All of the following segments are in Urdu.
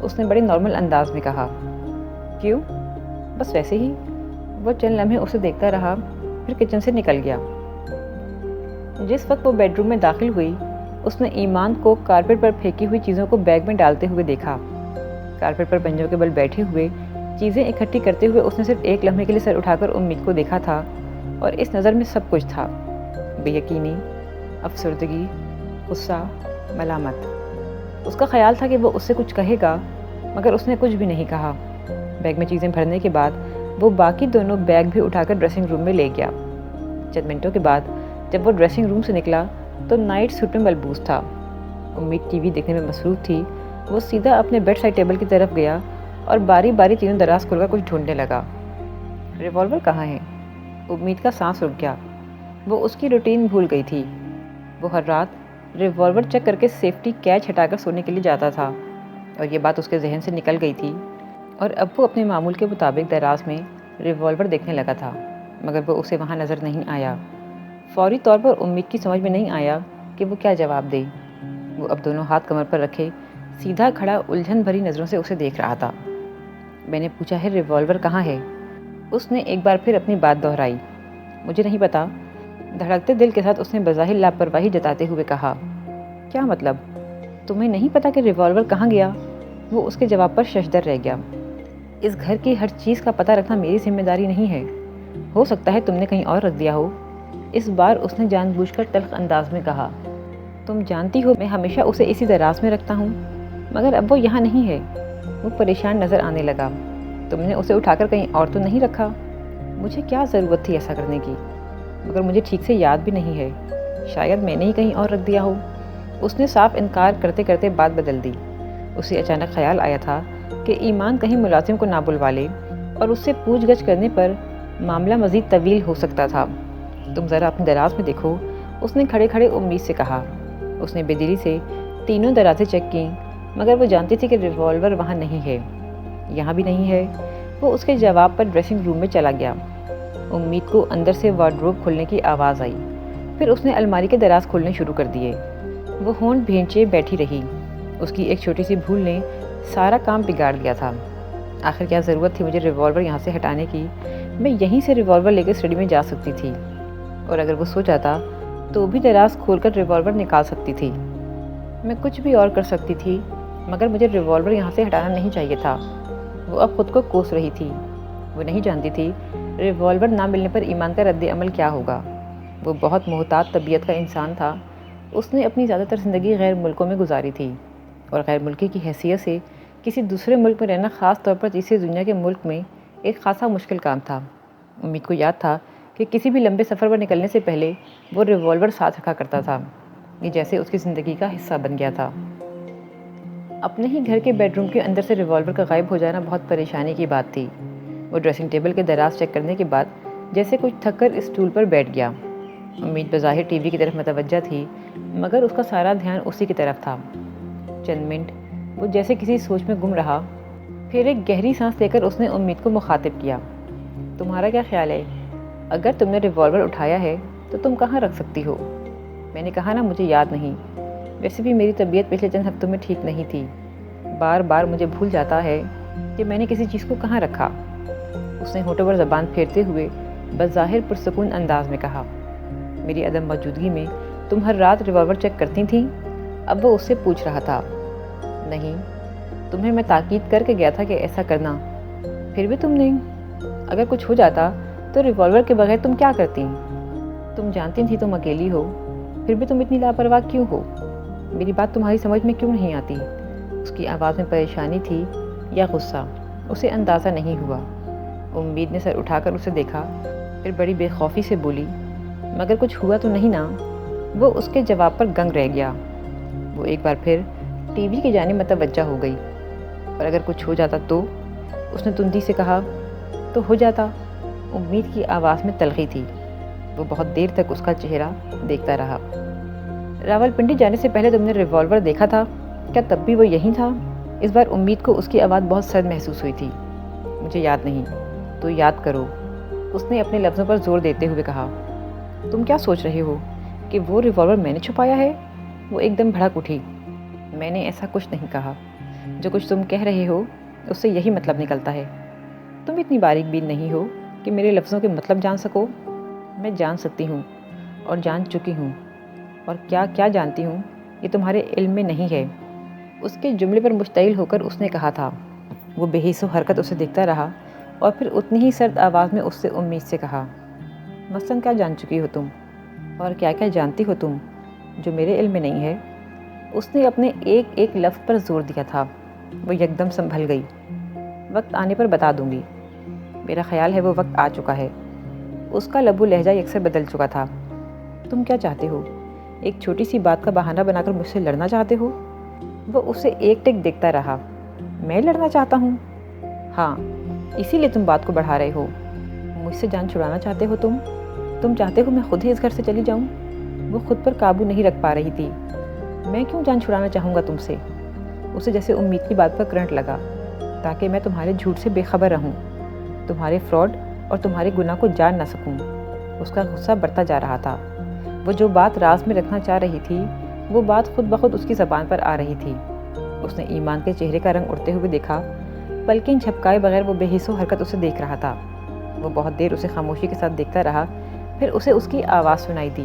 اس نے بڑے نارمل انداز میں کہا۔ کیوں؟ بس ویسے ہی۔ وہ چند لمحے اسے دیکھتا رہا، پھر کچن سے نکل گیا۔ جس وقت وہ بیڈ روم میں داخل ہوئی، اس نے ایمان کو کارپیٹ پر پھینکی ہوئی چیزوں کو بیگ میں ڈالتے ہوئے دیکھا۔ کارپیٹ پر پنجوں کے بل بیٹھے ہوئے چیزیں اکٹھی کرتے ہوئے اس نے صرف ایک لمحے کے لیے سر اٹھا کر امید کو دیکھا تھا، اور اس نظر میں سب کچھ تھا: بے یقینی، افسردگی، غصہ، ملامت۔ اس کا خیال تھا کہ وہ اس سے کچھ کہے گا، مگر اس نے کچھ بھی نہیں کہا۔ بیگ میں چیزیں بھرنے کے بعد وہ باقی دونوں بیگ بھی اٹھا کر ڈریسنگ روم میں لے گیا۔ چند منٹوں کے بعد جب وہ ڈریسنگ روم سے نکلا تو نائٹ سوٹ میں ملبوس تھا۔ امید ٹی وی دیکھنے میں مصروف تھی۔ وہ سیدھا اپنے بیڈ سائڈ ٹیبل کی طرف گیا اور باری باری تینوں دراز کھول کر کچھ ڈھونڈنے لگا۔ ریوالور کہاں ہے؟ امید کا سانس رک گیا۔ وہ اس کی روٹین بھول گئی تھی۔ وہ ہر رات ریوالور چیک کر کے سیفٹی کیچ ہٹا کر سونے کے لیے جاتا تھا، اور یہ بات اس کے ذہن سے نکل گئی تھی، اور اب وہ اپنے معمول کے مطابق دراز میں ریوالور دیکھنے لگا تھا، مگر وہ اسے وہاں نظر نہیں آیا۔ فوری طور پر امید کی سمجھ میں نہیں آیا کہ وہ کیا جواب دے۔ وہ اب دونوں ہاتھ کمر پر رکھے سیدھا کھڑا الجھن بھری نظروں سے اسے دیکھ رہا تھا۔ میں نے پوچھا ہے ریوالور کہاں ہے؟ اس نے ایک بار پھر اپنی بات دہرائی۔ مجھے نہیں پتا، دھڑکتے دل کے ساتھ اس نے بظاہر لاپرواہی جتاتے ہوئے کہا۔ کیا مطلب؟ تمہیں نہیں پتا کہ ریوالور کہاں گیا؟ وہ اس کے جواب پر ششدر رہ گیا۔ اس گھر کی ہر چیز کا پتہ رکھنا میری ذمہ داری نہیں ہے۔ ہو سکتا ہے تم نے کہیں اور رکھ دیا ہو۔ اس بار اس نے جان بوجھ کر تلخ انداز میں کہا۔ تم جانتی ہو میں ہمیشہ اسے اسی دراز میں رکھتا ہوں، مگر اب وہ یہاں نہیں ہے۔ وہ پریشان نظر آنے لگا۔ تم نے اسے اٹھا کر کہیں اور تو نہیں رکھا؟ مجھے کیا ضرورت تھی ایسا کرنے کی؟ مگر مجھے ٹھیک سے یاد بھی نہیں ہے۔ شاید میں نے ہی کہیں اور رکھ دیا ہو۔ اس نے صاف انکار کرتے کرتے بات بدل دی۔ اسے اچانک خیال آیا تھا کہ ایمان کہیں ملازم کو نہ بلوا لے، اور اس سے پوچھ گچھ کرنے پر معاملہ مزید طویل ہو سکتا تھا۔ تم ذرا اپنے دراز میں دیکھو، اس نے کھڑے کھڑے امید سے کہا۔ اس نے بے دلی سے تینوں درازیں چیک کیں، مگر وہ جانتی تھی کہ ریوالور وہاں نہیں ہے۔ یہاں بھی نہیں ہے۔ وہ اس کے جواب پر ڈریسنگ روم میں چلا گیا۔ امید کو اندر سے وارڈروب کھولنے کی آواز آئی، پھر اس نے الماری کے دراز کھولنے شروع کر دیے۔ وہ ہونٹ بھینچے بیٹھی رہی۔ اس کی ایک چھوٹی سی بھول نے سارا کام بگاڑ دیا تھا۔ آخر کیا ضرورت تھی مجھے ریوالور یہاں سے ہٹانے کی؟ میں یہیں سے ریوالور لے کے اسٹڈی میں جا سکتی تھی، اور اگر وہ سو جاتا تو بھی دراز کھول کر ریوالور نکال سکتی تھی۔ میں کچھ بھی اور کر سکتی تھی، مگر مجھے ریوالور یہاں سے ہٹانا نہیں چاہیے تھا۔ وہ اب خود کو کوس رہی تھی۔ وہ نہیں جانتی تھی ریوالور نہ ملنے پر ایمان کا رد عمل کیا ہوگا۔ وہ بہت محتاط طبیعت کا انسان تھا۔ اس نے اپنی زیادہ تر زندگی غیر ملکوں میں گزاری تھی، اور غیر ملکی کی حیثیت سے کسی دوسرے ملک میں رہنا، خاص طور پر تیسری دنیا کے ملک میں، ایک خاصا مشکل کام تھا۔ امید کو یاد تھا کہ کسی بھی لمبے سفر پر نکلنے سے پہلے وہ ریوالور ساتھ رکھا کرتا تھا۔ یہ جیسے اس کی زندگی کا حصہ بن گیا تھا۔ اپنے ہی گھر کے بیڈ روم کے اندر سے ریوالور کا غائب ہو جانا بہت پریشانی کی بات تھی۔ وہ ڈریسنگ ٹیبل کے دراز چیک کرنے کے بعد جیسے کچھ تھک کر اسٹول پر بیٹھ گیا۔ امید بظاہر ٹی وی کی طرف متوجہ تھی، مگر اس کا سارا دھیان اسی کی طرف تھا۔ چند منٹ وہ جیسے کسی سوچ میں گم رہا، پھر ایک گہری سانس لے کر اس نے امید کو مخاطب کیا۔ تمہارا کیا خیال ہے؟ اگر تم نے ریوالور اٹھایا ہے تو تم کہاں رکھ سکتی ہو؟ میں نے کہا نا مجھے یاد نہیں۔ ویسے بھی میری طبیعت پچھلے چند ہفتوں میں ٹھیک نہیں تھی۔ بار بار مجھے بھول جاتا ہے کہ میں نے کسی چیز کو کہاں رکھا۔ اس نے ہونٹوں پر زبان پھیرتے ہوئے بظاہر پرسکون انداز میں کہا۔ میری عدم موجودگی میں تم ہر رات ریوالور چیک کرتی تھیں؟ اب وہ اس سے پوچھ رہا تھا۔ نہیں، تمہیں میں تاکید کر کے گیا تھا کہ ایسا کرنا، پھر بھی تم نے۔ اگر کچھ ہو جاتا تو ریوالور کے بغیر تم کیا کرتی؟ تم جانتی تھی تم اکیلی ہو، پھر بھی تم اتنی لاپرواہ کیوں ہو؟ میری بات تمہاری سمجھ میں کیوں نہیں آتی؟ اس کی آواز میں پریشانی تھی یا غصہ، اسے اندازہ نہیں ہوا۔ امید نے سر اٹھا کر اسے دیکھا، پھر بڑی بے خوفی سے بولی، مگر کچھ ہوا تو نہیں نا؟ وہ اس کے جواب پر گنگ رہ گیا۔ وہ ایک بار پھر ٹی وی کی جانب متوجہ ہو گئی۔ اور اگر کچھ ہو جاتا تو؟ اس نے تندی سے کہا۔ تو ہو جاتا؟ امید کی آواز میں تلخی تھی۔ وہ بہت دیر تک اس کا چہرہ دیکھتا رہا۔ راولپنڈی جانے سے پہلے تم نے ریوالور دیکھا تھا؟ کیا تب بھی وہ یہیں تھا؟ اس بار امید کو اس کی آواز بہت سرد محسوس ہوئی تھی۔ مجھے یاد نہیں۔ تو یاد کرو، اس نے اپنے لفظوں پر زور دیتے ہوئے کہا۔ تم کیا سوچ رہے ہو کہ وہ ریوالور میں نے چھپایا ہے؟ وہ ایک دم بھڑک اٹھی۔ میں نے ایسا کچھ نہیں کہا۔ جو کچھ تم کہہ رہے ہو اس سے یہی مطلب نکلتا ہے۔ تم اتنی باریک بین نہیں ہو کہ میرے لفظوں کے مطلب جان سکو۔ میں جان سکتی ہوں اور جان چکی ہوں، اور کیا کیا جانتی ہوں یہ تمہارے علم میں نہیں ہے۔ اس کے جملے پر مشتعل ہو کر اس نے کہا تھا۔ وہ بے حس و حرکت اسے دیکھتا رہا اور پھر اتنی ہی سرد آواز میں اس سے امید سے کہا، مثلاً کیا جان چکی ہو تم، اور کیا کیا جانتی ہو تم جو میرے علم میں نہیں ہے؟ اس نے اپنے ایک ایک لفظ پر زور دیا تھا۔ وہ یکدم سنبھل گئی۔ وقت آنے پر بتا دوں گی۔ میرا خیال ہے وہ وقت آ چکا ہے۔ اس کا لب و لہجہ یکسر بدل چکا تھا۔ تم کیا چاہتے ہو؟ ایک چھوٹی سی بات کا بہانہ بنا کر مجھ سے لڑنا چاہتے ہو؟ وہ اسے ایک ٹک دیکھتا رہا۔ میں لڑنا چاہتا ہوں؟ ہاں، اسی لیے تم بات کو بڑھا رہے ہو۔ مجھ سے جان چھڑانا چاہتے ہو تم چاہتے ہو میں خود ہی اس گھر سے چلی جاؤں؟ وہ خود پر قابو نہیں رکھ پا رہی تھی۔ میں کیوں جان چھڑانا چاہوں گا تم سے؟ اسے جیسے امید کی بات پر کرنٹ لگا، تاکہ میں تمہارے جھوٹ سے بے خبر رہوں، تمہارے فراڈ اور تمہارے گناہ کو جان نہ سکوں۔ اس کا غصہ بڑھتا جا رہا تھا۔ وہ جو بات راز میں رکھنا چاہ رہی تھی وہ بات خود بخود اس کی زبان پر آ رہی تھی۔ اس نے ایمان کے چہرے کا رنگ اڑتے ہوئے دیکھا۔ پلکیں جھپکائے بغیر وہ بے حس و حرکت اسے دیکھ رہا تھا۔ وہ بہت دیر اسے خاموشی کے ساتھ دیکھتا رہا، پھر اسے اس کی آواز سنائی دی۔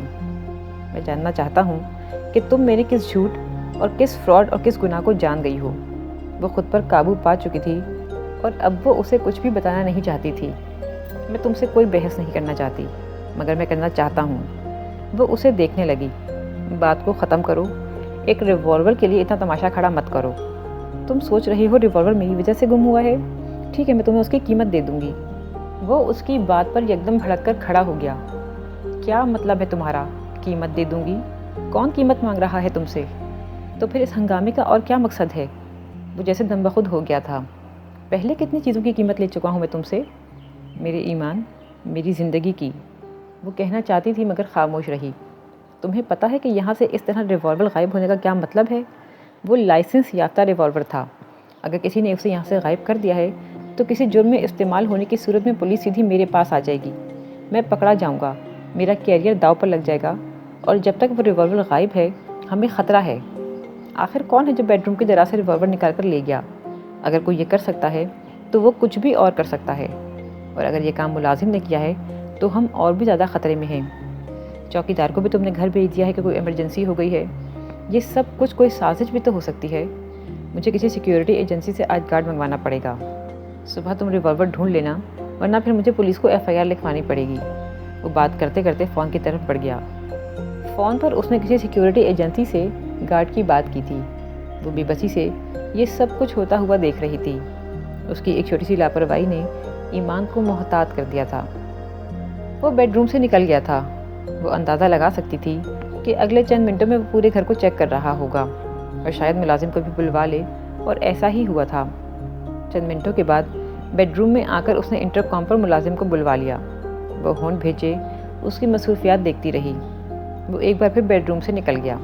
میں جاننا چاہتا ہوں کہ تم میرے کس جھوٹ اور کس فراڈ اور کس گناہ کو جان گئی ہو۔ وہ خود پر قابو پا چکی تھی اور اب وہ اسے کچھ بھی بتانا نہیں چاہتی تھی۔ میں تم سے کوئی بحث نہیں کرنا چاہتی، مگر میں کرنا چاہتا ہوں۔ وہ اسے دیکھنے لگی۔ بات کو ختم کرو۔ ایک ریوالور کے لیے اتنا تماشا کھڑا مت کرو۔ تم سوچ رہی ہو ریوالور میری وجہ سے گم ہوا ہے؟ ٹھیک ہے، میں تمہیں اس کی قیمت دے دوں گی۔ وہ اس کی بات پر یکدم بھڑک کر کھڑا ہو گیا۔ کیا مطلب ہے تمہارا؟ قیمت دے دوں گی؟ کون قیمت مانگ رہا ہے تم سے؟ تو پھر اس ہنگامے کا اور کیا مقصد ہے؟ وہ جیسے دم بخود ہو گیا تھا۔ پہلے کتنی چیزوں کی قیمت لے چکا ہوں میں تم سے؟ میرے ایمان، میری زندگی کی۔ وہ کہنا چاہتی تھی مگر خاموش رہی۔ تمہیں پتہ ہے کہ یہاں سے اس طرح ریوالور غائب ہونے کا کیا مطلب ہے؟ وہ لائسنس یافتہ ریوالور تھا۔ اگر کسی نے اسے یہاں سے غائب کر دیا ہے تو کسی جرم میں استعمال ہونے کی صورت میں پولیس سیدھی میرے پاس آ جائے گی۔ میں پکڑا جاؤں گا، میرا کیریئر داؤ پر لگ جائے گا، اور جب تک وہ ریوالور غائب ہے ہمیں خطرہ ہے۔ آخر کون ہے جو بیڈ روم کی دراز سے ریوالور نکال کر لے گیا؟ اگر کوئی یہ کر سکتا ہے تو وہ کچھ بھی اور کر سکتا ہے، اور اگر یہ کام ملازم نے کیا ہے تو ہم اور بھی زیادہ خطرے میں ہیں۔ چوکیدار کو بھی تم نے گھر بھیج دیا ہے کہ کوئی ایمرجنسی ہو گئی ہے۔ یہ سب کچھ کوئی سازش بھی تو ہو سکتی ہے۔ مجھے کسی سیکیورٹی ایجنسی سے آج گارڈ منگوانا پڑے گا۔ صبح تم ریوالور ڈھونڈ لینا، ورنہ پھر مجھے پولیس کو FIR لکھوانی پڑے گی۔ وہ بات کرتے کرتے فون کی طرف بڑھ گیا۔ فون پر اس نے کسی سیکیورٹی ایجنسی سے گارڈ کی بات کی تھی۔ وہ بے بسی سے یہ سب کچھ ہوتا ہوا دیکھ رہی تھی۔ اس کی ایک چھوٹی سی لاپرواہی نے ایمان کو محتاط کر دیا تھا۔ وہ بیڈ روم سے نکل گیا تھا۔ وہ اندازہ لگا سکتی تھی کہ اگلے چند منٹوں میں وہ پورے گھر کو چیک کر رہا ہوگا، اور شاید ملازم کو بھی بلوا لے، اور ایسا ہی ہوا تھا۔ چند منٹوں کے بعد بیڈ روم میں آ کر اس نے انٹر کام پر ملازم کو بلوا لیا۔ وہ ہون بھیجے اس کی مصروفیات دیکھتی رہی۔ وہ ایک بار پھر بیڈ روم سے نکل گیا۔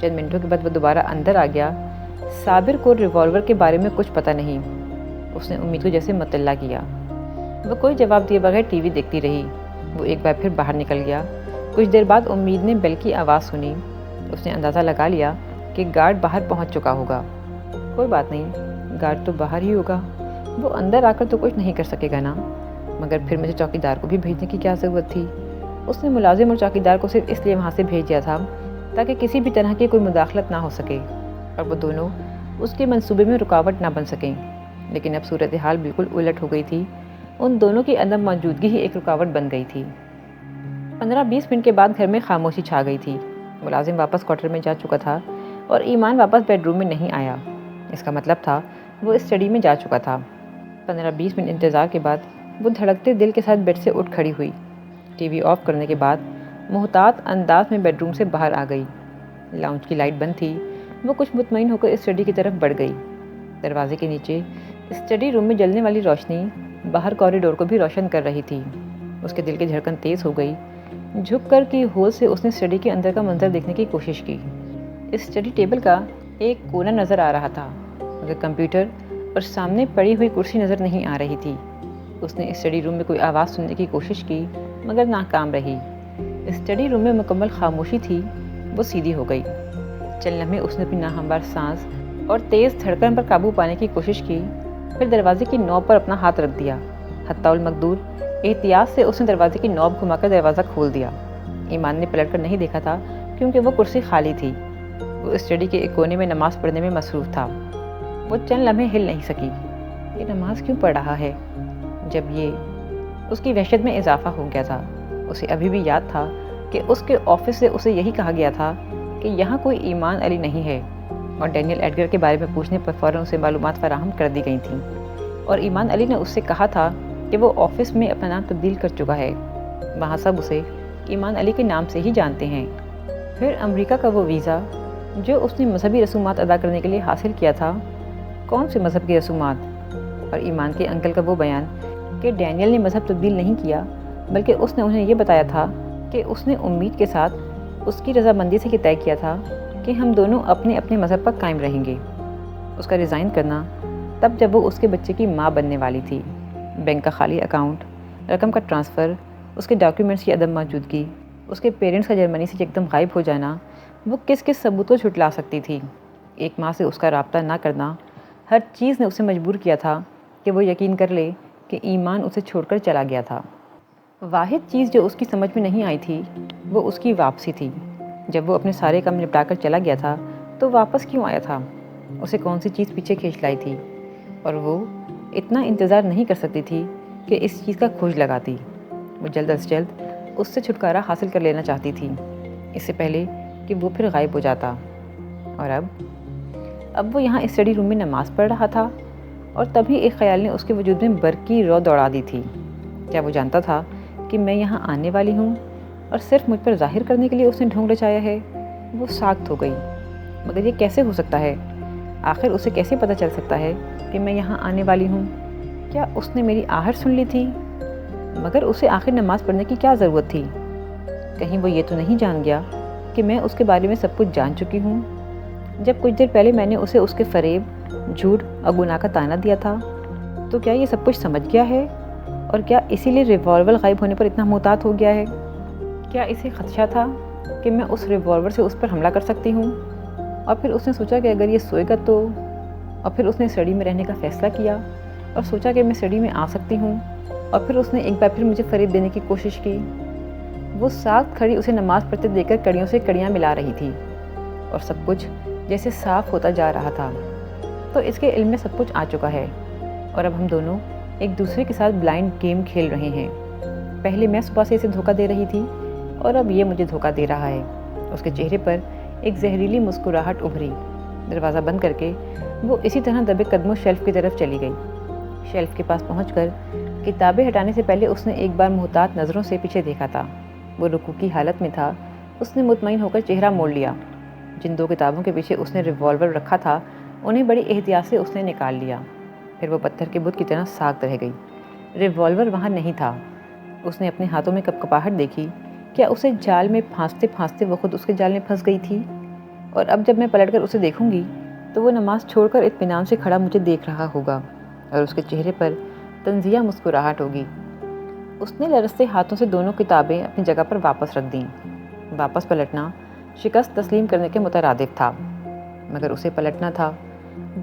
چند منٹوں کے بعد وہ دوبارہ اندر آ گیا۔ صابر کو ریوالور کے بارے میں کچھ پتہ نہیں۔ اس نے امید کو جیسے مطلع کیا۔ وہ کوئی جواب دیے بغیر TV دیکھتی رہی۔ وہ ایک بار پھر باہر نکل گیا۔ کچھ دیر بعد امید نے بیل کی آواز سنی۔ اس نے اندازہ لگا لیا کہ گارڈ باہر پہنچ چکا ہوگا۔ کوئی بات نہیں، گارڈ تو باہر ہی ہوگا، وہ اندر آ کر تو کچھ نہیں کر سکے گا نا۔ مگر پھر مجھے چوکیدار کو بھی بھیجنے کی کیا ضرورت تھی؟ اس نے ملازم اور چوکیدار کو صرف اس لیے وہاں سے بھیج دیا تھا تاکہ کسی بھی طرح کی کوئی مداخلت نہ ہو سکے، اور وہ دونوں اس کے منصوبے میں رکاوٹ نہ بن سکیں۔ لیکن اب صورتحال بالکل الٹ ہو گئی تھی۔ ان دونوں کی عدم موجودگی ہی ایک رکاوٹ بن گئی تھی۔ 15-20 منٹ کے بعد گھر میں خاموشی چھا گئی تھی۔ ملازم واپس کوارٹر میں جا چکا تھا اور ایمان واپس بیڈ روم میں نہیں آیا۔ اس کا مطلب تھا وہ اسٹڈی میں جا چکا تھا۔ 15-20 منٹ انتظار کے بعد وہ دھڑکتے دل کے ساتھ بیڈ سے اٹھ کھڑی ہوئی۔ TV آف کرنے کے بعد محتاط انداز میں بیڈ روم سے باہر آ گئی۔ لاؤنج کی لائٹ بند تھی۔ وہ کچھ مطمئن ہو کر اسٹڈی کی طرف بڑھ گئی۔ دروازے کے نیچے اسٹڈی روم میں جلنے والی روشنی باہر کوریڈور کو بھی روشن کر رہی تھی۔ اس کے دل کی دھڑکن تیز ہو گئی۔ جھک کر کی ہول سے اس نے اسٹڈی کے اندر کا منظر دیکھنے کی کوشش کی۔ اسٹڈی ٹیبل کا ایک کونا نظر آ رہا تھا، مگر کمپیوٹر اور سامنے پڑی ہوئی کرسی نظر نہیں آ رہی تھی۔ اس نے اسٹڈی روم میں کوئی آواز سننے کی کوشش کی مگر ناکام رہی۔ اسٹڈی روم میں مکمل خاموشی تھی۔ وہ سیدھی ہو گئی۔ چند لمحے اس نے اپنی ناہموار سانس اور تیز دھڑکن پر قابو پانے کی کوشش کی، پھر دروازے کی نوب پر اپنا ہاتھ رکھ دیا۔ حتی المقدور احتیاط سے اس نے دروازے کی نوب گھما کر دروازہ کھول دیا۔ ایمان نے پلٹ کر نہیں دیکھا تھا کیونکہ وہ کرسی خالی تھی۔ وہ اسٹڈی کے ایک کونے میں نماز پڑھنے میں مصروف تھا۔ وہ چند لمحے ہل نہیں سکی۔ یہ نماز کیوں پڑھ رہا ہے؟ جب یہ اس کی وحشت میں اضافہ ہو گیا تھا۔ اسے ابھی بھی یاد تھا کہ اس کے آفس سے اسے یہی کہا گیا تھا کہ یہاں کوئی ایمان علی نہیں ہے، اور ڈینیل ایڈگر کے بارے میں پوچھنے پر فوراً اسے معلومات فراہم کر دی گئی تھیں، اور ایمان علی نے اس سے کہا تھا کہ وہ آفس میں اپنا نام تبدیل کر چکا ہے۔ وہاں سب اسے ایمان علی کے نام سے ہی جانتے ہیں۔ پھر امریکہ کا وہ ویزا جو اس نے مذہبی رسومات ادا کرنے کے لیے حاصل کیا تھا، کون سے مذہب کی رسومات؟ اور ایمان کے انکل کا وہ بیان کہ ڈینیل نے مذہب تبدیل نہیں کیا، بلکہ اس نے انہیں یہ بتایا تھا کہ اس نے امید کے ساتھ اس کی رضامندی سے یہ طے کیا تھا کہ ہم دونوں اپنے اپنے مذہب پر قائم رہیں گے۔ اس کا ریزائن کرنا تب جب وہ اس کے بچے کی ماں بننے والی تھی۔ بینک کا خالی اکاؤنٹ، رقم کا ٹرانسفر، اس کے ڈاکیومنٹس کی عدم موجودگی، اس کے پیرنٹس کا جرمنی سے یکدم غائب ہو جانا، وہ کس کس ثبوت کو جھٹلا سکتی تھی؟ ایک ماہ سے اس کا رابطہ نہ کرنا، ہر چیز نے اسے مجبور کیا تھا کہ وہ یقین کر لے کہ ایمان اسے چھوڑ کر چلا گیا تھا۔ واحد چیز جو اس کی سمجھ میں نہیں آئی تھی وہ اس کی واپسی تھی۔ جب وہ اپنے سارے کام نپٹا کر چلا گیا تھا تو واپس کیوں آیا تھا؟ اسے کون سی چیز پیچھے کھینچ لائی تھی؟ اور وہ اتنا انتظار نہیں کر سکتی تھی کہ اس چیز کا کھوج لگاتی۔ وہ جلد از جلد اس سے چھٹکارا حاصل کر لینا چاہتی تھی، اس سے پہلے کہ وہ پھر غائب ہو جاتا۔ اور اب وہ یہاں اسٹڈی روم میں نماز پڑھ رہا تھا، اور تبھی ایک خیال نے اس کے وجود میں برقی رو دوڑا دی تھی۔ کیا وہ جانتا تھا کہ میں یہاں آنے والی ہوں، اور صرف مجھ پر ظاہر کرنے کے لیے اس نے ڈھونگ رچایا ہے؟ وہ ساخت ہو گئی۔ مگر یہ کیسے ہو سکتا ہے؟ آخر اسے کیسے پتہ چل سکتا ہے کہ میں یہاں آنے والی ہوں؟ کیا اس نے میری آہٹ سن لی تھی؟ مگر اسے آخر نماز پڑھنے کی کیا ضرورت تھی؟ کہیں وہ یہ تو نہیں جان گیا کہ میں اس کے بارے میں سب کچھ جان چکی ہوں؟ جب کچھ دیر پہلے میں نے اسے اس کے فریب، جھوٹ اور گناہ کا طعنہ دیا تھا، تو کیا یہ سب کچھ سمجھ گیا ہے؟ اور کیا اسی لیے ریوالور غائب ہونے پر اتنا محتاط ہو گیا ہے؟ کیا اسے خدشہ تھا کہ میں اس ریوالور سے اس پر حملہ کر سکتی ہوں؟ اور پھر اس نے سوچا کہ اگر یہ سوئے گا تو، اور پھر اس نے اسٹڈی میں رہنے کا فیصلہ کیا اور سوچا کہ میں اسٹڈی میں آ سکتی ہوں، اور پھر اس نے ایک بار پھر مجھے فریب دینے کی کوشش کی۔ وہ ساخت کھڑی اسے نماز پڑھتے دیکھ کر کڑیوں سے کڑیاں ملا رہی تھی، اور سب کچھ جیسے صاف ہوتا جا رہا تھا۔ تو اس کے علم میں سب کچھ آ چکا ہے، اور اب ہم دونوں ایک دوسرے کے ساتھ بلائنڈ گیم کھیل رہے ہیں۔ پہلے میں صبح سے اسے دھوکہ دے رہی تھی، اور اب یہ مجھے دھوکہ دے رہا ہے۔ اس کے چہرے پر ایک زہریلی مسکراہٹ ابھری۔ دروازہ بند کر کے وہ اسی طرح دبے قدموں شیلف کی طرف چلی گئی۔ شیلف کے پاس پہنچ کر کتابیں ہٹانے سے پہلے اس نے ایک بار محتاط نظروں سے پیچھے دیکھا تھا۔ وہ رکوع کی حالت میں تھا۔ اس نے مطمئن ہو کر چہرہ موڑ لیا۔ جن دو کتابوں کے پیچھے اس نے ریوالور رکھا تھا انہیں بڑی احتیاط سے اس نے نکال لیا۔ پھر وہ پتھر کے بت کی طرح ساکت رہ گئی۔ ریوالور وہاں نہیں تھا۔ اس نے اپنے ہاتھوں میں کپکپاہٹ دیکھی۔ کیا اسے جال میں پھانستے پھانستے وہ خود اس کے جال میں پھنس گئی تھی؟ اور اب جب میں پلٹ کر اسے دیکھوں گی تو وہ نماز چھوڑ کر اطمینان سے کھڑا مجھے دیکھ رہا ہوگا، اور اس کے چہرے پر طنزیہ مسکراہٹ ہوگی۔ اس نے لرزتے ہاتھوں سے دونوں کتابیں اپنی جگہ پر واپس رکھ دیں۔ واپس پلٹنا شکست تسلیم کرنے کے مترادف تھا، مگر اسے پلٹنا تھا۔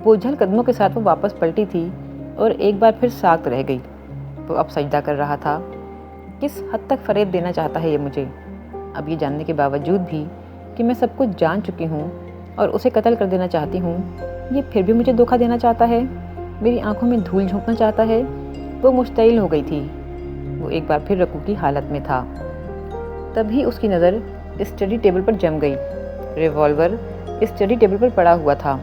بوجھل قدموں کے ساتھ وہ واپس پلٹی تھی اور ایک بار پھر ساکت رہ گئی۔ وہ اب سجدہ کر رہا تھا۔ کس حد تک فریب دینا چاہتا ہے یہ مجھے؟ اب یہ جاننے کے باوجود بھی کہ میں سب کچھ جان چکی ہوں اور اسے قتل کر دینا چاہتی ہوں، یہ پھر بھی مجھے دھوکہ دینا چاہتا ہے، میری آنکھوں میں دھول جھونکنا چاہتا ہے۔ وہ مشتعل ہو گئی تھی۔ وہ ایک بار پھر رکوع کی حالت میں تھا۔ تبھی اس کی نظر اسٹڈی ٹیبل پر جم گئی۔ ریوالور اسٹڈی ٹیبل پر پڑا ہوا تھا۔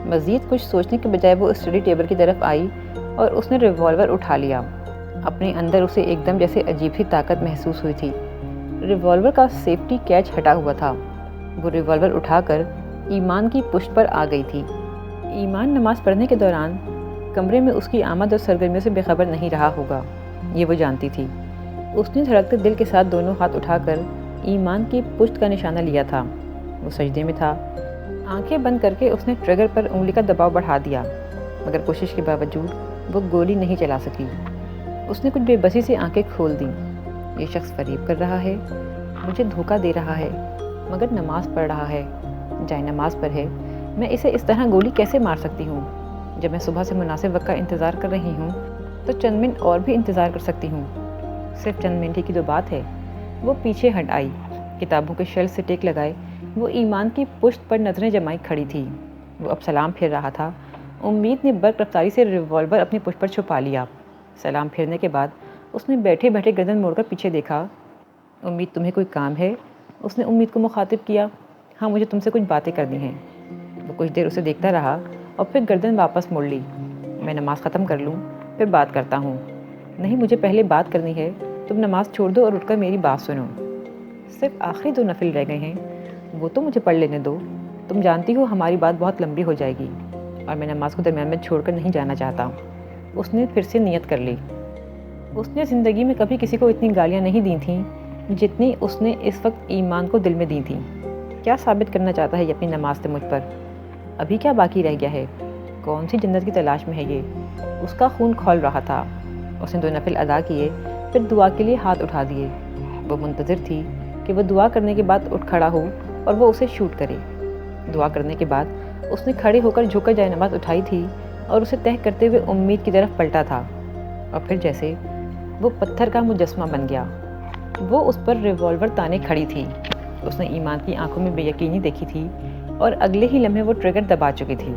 مزید کچھ سوچنے کے بجائے وہ اسٹڈی ٹیبل کی طرف آئی اور اس نے ریوالور اٹھا لیا۔ اپنے اندر اسے ایک دم جیسے عجیب سی طاقت محسوس ہوئی تھی۔ ریوالور کا سیفٹی کیچ ہٹا ہوا تھا۔ وہ ریوالور اٹھا کر ایمان کی پشت پر آ گئی تھی۔ ایمان نماز پڑھنے کے دوران کمرے میں اس کی آمد اور سرگرمیوں سے بے خبر نہیں رہا ہوگا، یہ وہ جانتی تھی۔ اس نے دھڑکتے دل کے ساتھ دونوں ہاتھ اٹھا کر ایمان کی پشت کا نشانہ لیا تھا۔ وہ سجدے میں تھا۔ آنکھیں بند کر کے اس نے ٹریگر پر انگلی کا دباؤ بڑھا دیا، مگر کوشش کے باوجود وہ گولی نہیں چلا سکی۔ اس نے کچھ بے بسی سے آنکھیں کھول دیں۔ یہ شخص فریب کر رہا ہے، مجھے دھوکہ دے رہا ہے، مگر نماز پڑھ رہا ہے، جائے نماز پر ہے، میں اسے اس طرح گولی کیسے مار سکتی ہوں؟ جب میں صبح سے مناسب وقت کا انتظار کر رہی ہوں تو چند منٹ اور بھی انتظار کر سکتی ہوں۔ صرف چند منٹ ہی کی تو بات ہے۔ وہ پیچھے ہٹ آئی، کتابوں کے شیلف سے ٹیک لگائے وہ ایمان کی پشت پر نظریں جمائی کھڑی تھی۔ وہ اب سلام پھیر رہا تھا۔ امید نے برق رفتاری سے ریوالور اپنی پشت پر چھپا لیا۔ سلام پھیرنے کے بعد اس نے بیٹھے بیٹھے گردن موڑ کر پیچھے دیکھا۔ امید، تمہیں کوئی کام ہے؟ اس نے امید کو مخاطب کیا۔ ہاں، مجھے تم سے کچھ باتیں کرنی ہیں۔ وہ کچھ دیر اسے دیکھتا رہا اور پھر گردن واپس موڑ لی۔ میں نماز ختم کر لوں پھر بات کرتا ہوں۔ نہیں، مجھے پہلے بات کرنی ہے۔ تم نماز چھوڑ دو اور اٹھ کر میری بات سنو۔ صرف آخری 2 نفل رہ گئے ہیں، وہ تو مجھے پڑھ لینے دو۔ تم جانتی ہو ہماری بات بہت لمبی ہو جائے گی اور میں نماز کو درمیان میں چھوڑ کر نہیں جانا چاہتا۔ اس نے پھر سے نیت کر لی۔ اس نے زندگی میں کبھی کسی کو اتنی گالیاں نہیں دی تھیں جتنی اس نے اس وقت ایمان کو دل میں دی تھیں۔ کیا ثابت کرنا چاہتا ہے یہ اپنی نماز سے مجھ پر؟ ابھی کیا باقی رہ گیا ہے؟ کون سی جنت کی تلاش میں ہے یہ؟ اس کا خون کھول رہا تھا۔ اس نے 2 نفل ادا کیے پھر دعا کے لیے ہاتھ اٹھا دیے۔ وہ منتظر تھی کہ وہ دعا کرنے کے بعد اٹھ کھڑا ہو اور وہ اسے شوٹ کرے۔ دعا کرنے کے بعد اس نے کھڑے ہو کر جھک کر جائے نماز اٹھائی تھی اور اسے تہہ کرتے ہوئے امید کی طرف پلٹا تھا، اور پھر جیسے وہ پتھر کا مجسمہ بن گیا۔ وہ اس پر ریوالور تانے کھڑی تھی۔ اس نے ایمان کی آنکھوں میں بے یقینی دیکھی تھی اور اگلے ہی لمحے وہ ٹریگر دبا چکی تھی۔